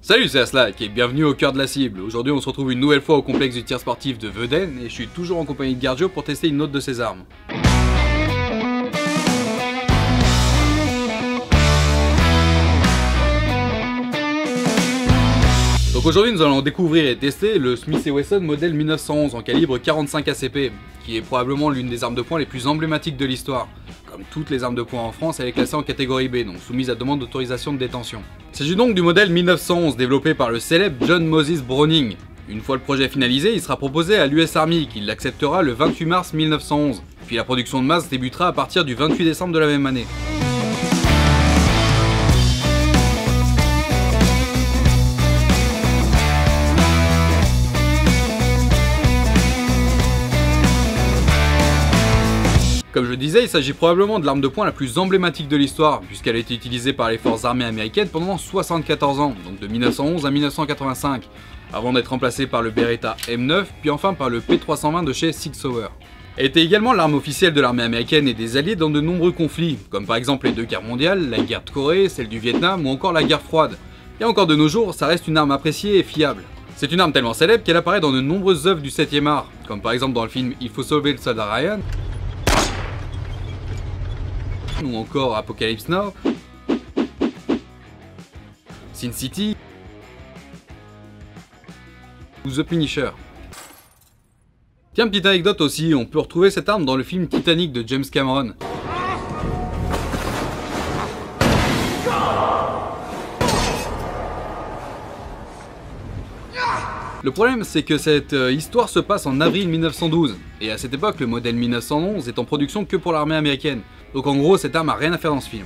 Salut, c'est Aslak et bienvenue au cœur de la cible. Aujourd'hui on se retrouve une nouvelle fois au complexe du tir sportif de Weuden et je suis toujours en compagnie de Gargio pour tester une autre de ses armes. Donc aujourd'hui nous allons découvrir et tester le Smith & Wesson modèle 1911 en calibre 45 ACP, qui est probablement l'une des armes de poing les plus emblématiques de l'histoire. Comme toutes les armes de poing en France, elle est classée en catégorie B, donc soumise à demande d'autorisation de détention. Il s'agit donc du modèle 1911 développé par le célèbre John Moses Browning. Une fois le projet finalisé, il sera proposé à l'US Army qui l'acceptera le 28 mars 1911, puis la production de masse débutera à partir du 28 décembre de la même année. Comme je le disais, il s'agit probablement de l'arme de poing la plus emblématique de l'histoire, puisqu'elle a été utilisée par les forces armées américaines pendant 74 ans, donc de 1911 à 1985, avant d'être remplacée par le Beretta M9, puis enfin par le P320 de chez Sig Sauer. Elle était également l'arme officielle de l'armée américaine et des alliés dans de nombreux conflits, comme par exemple les deux guerres mondiales, la guerre de Corée, celle du Vietnam ou encore la guerre froide. Et encore de nos jours, ça reste une arme appréciée et fiable. C'est une arme tellement célèbre qu'elle apparaît dans de nombreuses œuvres du 7e art, comme par exemple dans le film Il faut sauver le soldat Ryan, ou encore Apocalypse Now, Sin City ou The Punisher. Tiens, petite anecdote aussi, on peut retrouver cette arme dans le film Titanic de James Cameron. Le problème, c'est que cette histoire se passe en avril 1912, et à cette époque, le modèle 1911 est en production que pour l'armée américaine. Donc en gros, cette arme a rien à faire dans ce film.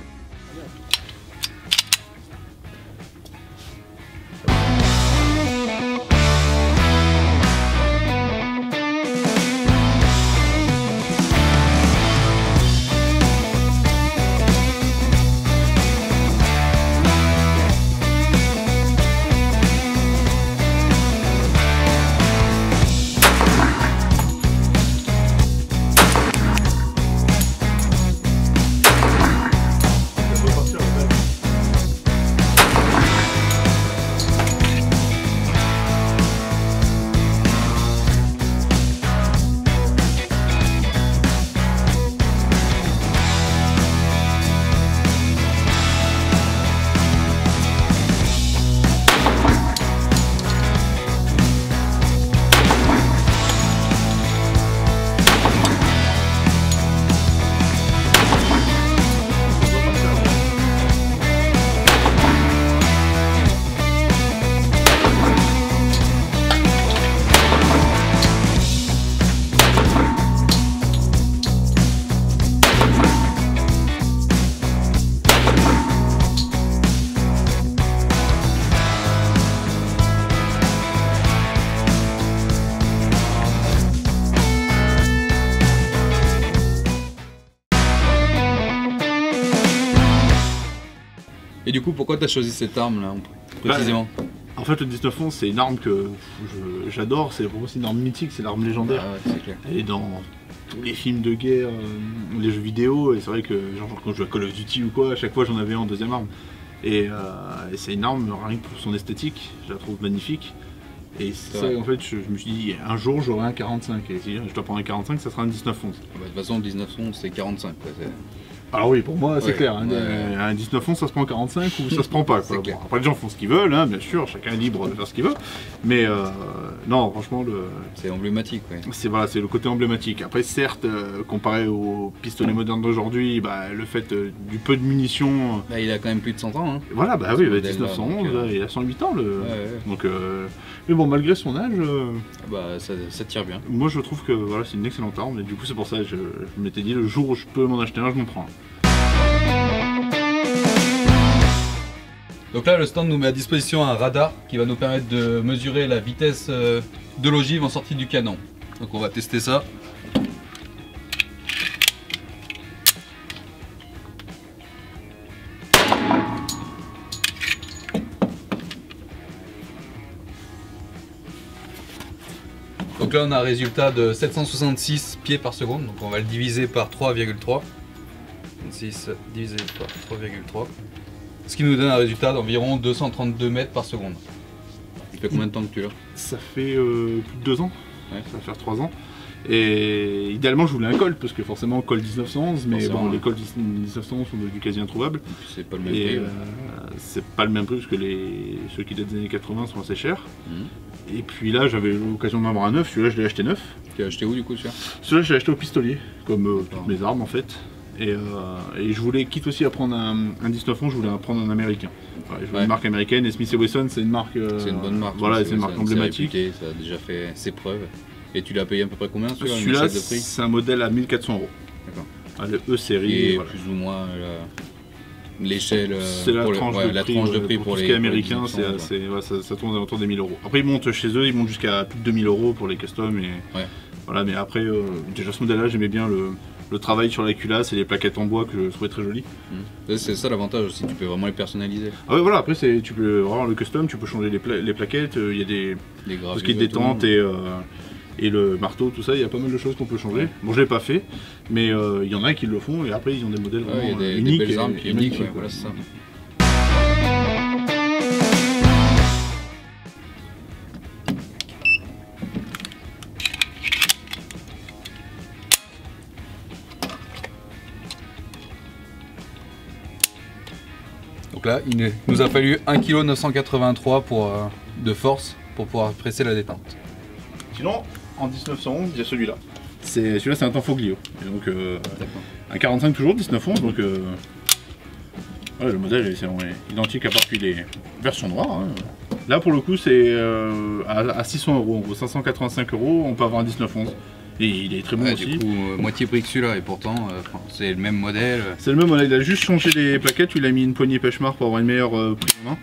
Et du coup, pourquoi tu as choisi cette arme là, précisément? En fait, le 1911, c'est une arme que j'adore, c'est une arme mythique, c'est l'arme légendaire. Ah ouais, c'est clair. Elle est dans tous les films de guerre, les jeux vidéo, et c'est vrai que genre, quand je joue à Call of Duty ou quoi, à chaque fois j'en avais en deuxième arme. Et c'est une arme, rien que pour son esthétique, je la trouve magnifique. Et c'est ça, en fait, je me suis dit, un jour j'aurai un 45, et si je dois prendre un 45, ça sera un 1911. Bah, de toute façon, 1911 c'est 45 quoi. Ah oui, pour moi c'est ouais, clair, hein, ouais. un 1911 ça se prend en 45 ou ça se prend pas. Quoi. Bon, après les gens font ce qu'ils veulent, hein, bien sûr, chacun est libre de faire ce qu'il veut, mais non, franchement, c'est emblématique. Ouais. C'est le côté emblématique. Après, certes, comparé aux pistolets modernes d'aujourd'hui, bah, le fait du peu de munitions... Bah, il a quand même plus de 100 ans. Hein. Voilà, bah oui, 1911, il a 108 ans. Donc, mais bon, malgré son âge... bah, ça tire bien. Moi, je trouve que voilà, c'est une excellente arme, et du coup, c'est pour ça que je m'étais dit, le jour où je peux m'en acheter un, je m'en prends un. Donc là, le stand nous met à disposition un radar qui va nous permettre de mesurer la vitesse de l'ogive en sortie du canon. Donc on va tester ça. Donc là on a un résultat de 766 pieds par seconde, donc on va le diviser par 3,3. 6 divisé par 3,3. Ce qui nous donne un résultat d'environ 232 mètres par seconde. Ça fait combien de temps que tu l'as? Ça fait plus de 2 ans, ouais. Ça va faire 3 ans. Et idéalement je voulais un Colt, parce que forcément Colt 1911, mais forcément, bon, les Colt 1911 sont devenus quasi introuvables. C'est pas le même prix. C'est pas le même prix, parce que ceux qui datent des années 80 sont assez chers. Et puis là j'avais l'occasion d'en avoir un neuf, celui-là je l'ai acheté neuf. Tu l'as acheté où du coup celui-là je l'ai acheté au pistolier, comme toutes mes armes en fait. Et je voulais, quitte aussi à prendre un 1911, je voulais prendre un américain. Ouais, je voulais une marque américaine, et Smith & Wesson c'est une marque... c'est une bonne marque. Voilà, c'est une marque emblématique. Réputé, ça a déjà fait ses preuves. Et tu l'as payé à peu près combien celui-là? C'est un modèle à 1400 €. D'accord. Le E-série. Et voilà. Plus ou moins l'échelle... C'est la tranche de prix pour tout ce qui est américain, ça tourne autour des 1000 €. Après ils montent chez eux, ils montent jusqu'à plus de 2000 € pour les customs. Et, voilà, mais après, déjà ce modèle-là, j'aimais bien le travail sur la culasse et les plaquettes en bois que je trouvais très jolies. C'est ça l'avantage aussi, tu peux vraiment les personnaliser. Ah ouais, voilà, après tu peux vraiment le custom, tu peux changer les plaquettes, il y a tout ce qui est détente et le marteau, tout ça, il y a pas mal de choses qu'on peut changer. Bon, je l'ai pas fait, mais il y en a qui le font et après ils ont des modèles vraiment uniques. Des belles armes uniques, voilà, c'est ça. Donc là, il nous a fallu 1,983 kg de force pour pouvoir presser la détente. Sinon, en 1911, il y a celui-là. Celui-là, c'est un Tanfoglio. Et donc, un 45 toujours, 1911. Donc, ouais, le modèle est identique à part qu'il est version noire. Hein. Là, pour le coup, c'est à 600 €. En gros, 585 €, on peut avoir un 1911. Et il est très bon aussi. Du coup, moitié prix que celui-là, et pourtant, c'est le même modèle. C'est le même modèle, il a juste changé les plaquettes, il a mis une poignée Pechmar pour avoir une meilleure prise en main.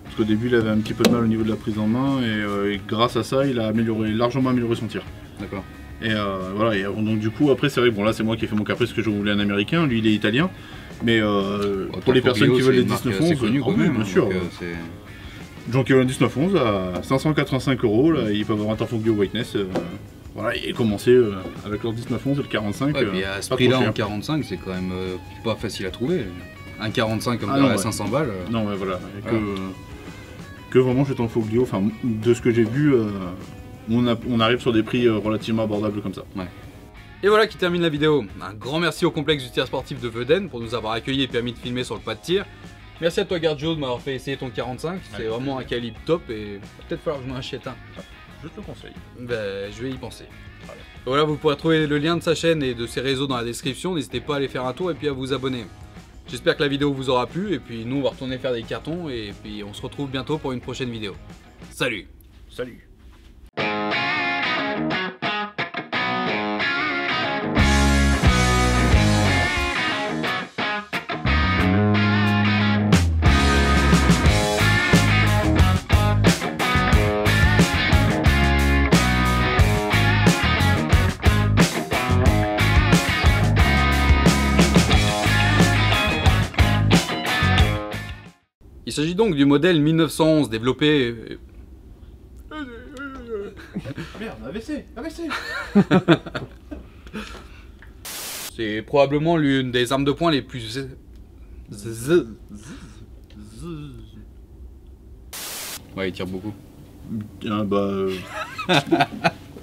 Parce qu'au début, il avait un petit peu de mal au niveau de la prise en main, et grâce à ça, il a largement amélioré son tir. D'accord. Et voilà, et donc du coup, après, c'est vrai que bon, là, c'est moi qui ai fait mon caprice, que je voulais un américain, lui, il est italien. Mais pour les personnes qui veulent les 1911, c'est connu quand même, bien sûr. Donc, il y a un 1911 à 585 €, là, ils peuvent avoir un Tanfoglio Whiteness. Voilà, et commencer avec leur 1911 et le 45. Ouais, puis à ce prix-là, en 45, c'est quand même pas facile à trouver. Un 45 comme à 500 balles. Non, ouais, voilà. Que vraiment, je Tanfoglio, enfin, de ce que j'ai vu, on arrive sur des prix relativement abordables comme ça. Ouais. Et voilà qui termine la vidéo. Un grand merci au complexe du tir sportif de Veden pour nous avoir accueillis et permis de filmer sur le pas de tir. Merci à toi Garjo de m'avoir fait essayer ton 45, c'est vraiment un calibre top et peut-être falloir que je m'en achète un. Je te le conseille. Ben, je vais y penser. Voilà, vous pourrez trouver le lien de sa chaîne et de ses réseaux dans la description, n'hésitez pas à aller faire un tour et puis à vous abonner. J'espère que la vidéo vous aura plu et puis nous on va retourner faire des cartons et puis on se retrouve bientôt pour une prochaine vidéo. Salut! Salut! Il s'agit donc du modèle 1911 développé... Ah merde, AVC, AVC. C'est probablement l'une des armes de poing les plus... Ouais, il tire beaucoup. Ah bah...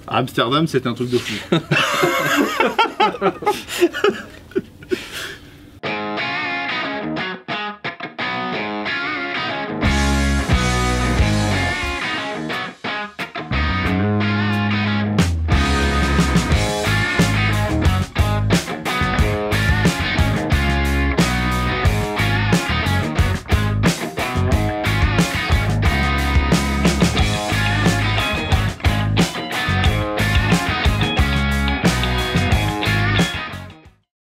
Amsterdam, c'est un truc de fou.